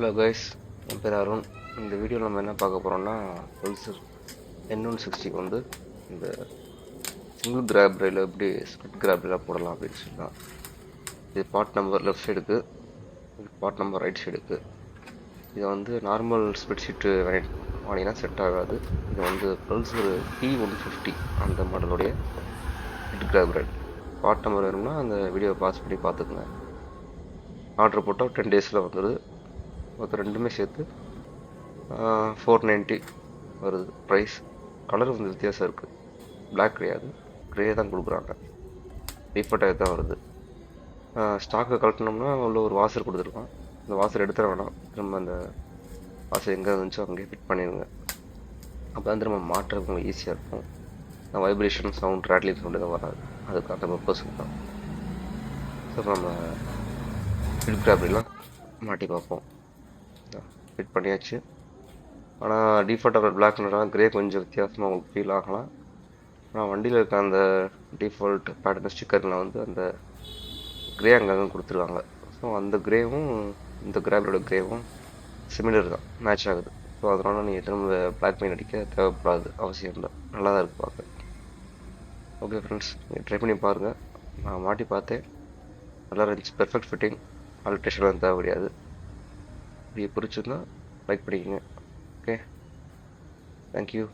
Hello guys, என் பேர் அருண். இந்த வீடியோவில் நம்ம என்ன பார்க்க போகிறோம்னா, பல்சர் N160 வந்து இந்த சிங்கிள் கிராப் ரயில் எப்படி ஸ்ப்ளிட் கிராப் ரயிலாக போடலாம் அப்படின்னு சொல்லலாம். இது பார்ட் நம்பர் லெஃப்ட் சைடுக்கு, இது பார்ட் நம்பர் ரைட் சைடுக்கு. இதை வந்து நார்மல் ஸ்ப்ளிட் ஷீட்டு வாங்கினா செட் ஆகாது. இது வந்து பல்சர் T150 அந்த மாடலுடைய ஸ்ப்ளிட் கிராப் ரயில். பார்ட் நம்பர் வேணும்னா அந்த வீடியோவை பாஸ் பண்ணி பார்த்துக்குங்க. ஆர்டர் போட்டால் 10 டேஸில் வந்துடுது. மொத்தம் ரெண்டுமே சேர்த்து 490 வருது ப்ரைஸ். கலர் வந்து வித்தியாசம் இருக்குது, பிளாக் கிடையாது, க்ரே தான் கொடுக்குறாங்க. ரீஃபண்டாக தான் வருது. ஸ்டாக்கை கலட்டினோம்னா உள்ள ஒரு வாசர் கொடுத்துருக்கோம். அந்த வாசர் எடுத்துட வேணாம், திரும்ப அந்த வாசர் எங்கே இருந்துச்சோ அங்கேயே ஃபிட் பண்ணிடுங்க. அப்போ தான் திரும்ப மாட்டுறதுக்கு உங்களுக்கு ஈஸியாக இருக்கும். வைப்ரேஷன் சவுண்ட் ரேட்லிங் சவுண்ட் எதுவும் வராது. அதுக்கு அந்த பர்பஸுக்கு தான். ஸோ நம்ம ஃபிட் கிராப்லாம் மாட்டி பார்ப்போம். ஃபிட் பண்ணியாச்சு. ஆனால் டிஃபால்ட்டாக பிளாக் கலராக க்ரே கொஞ்சம் வித்தியாசமாக உங்களுக்கு ஃபீல் ஆகலாம். ஆனால் வண்டியில் இருக்க அந்த டிஃபால்ட் பேட்டர்ன் ஸ்டிக்கரில் வந்து அந்த க்ரே அங்கங்கே கொடுத்துருக்காங்க. ஸோ அந்த க்ரேவும் இந்த கிராபிலோட க்ரேவும் சிமிலர் தான், மேட்ச் ஆகுது. ஸோ அதனால் நீங்கள் திரும்ப பிளாக் பெயிண்ட் அடிக்க தேவைப்படாது, அவசியம் இல்லை. நல்லா தான் இருக்குது பார்க்க. ஓகே ஃப்ரெண்ட்ஸ், நீங்கள் ட்ரை பண்ணி பாருங்கள். நான் மாட்டி பார்த்தேன், நல்லா இருந்துச்சு. பெர்ஃபெக்ட் ஃபிட்டிங், ஆல்ட்ரேஷன்லாம் தேவை கிடையாது. இப்படி பிடிச்சிருந்தா லைக் பண்ணிக்கோங்க. Okay, thank you.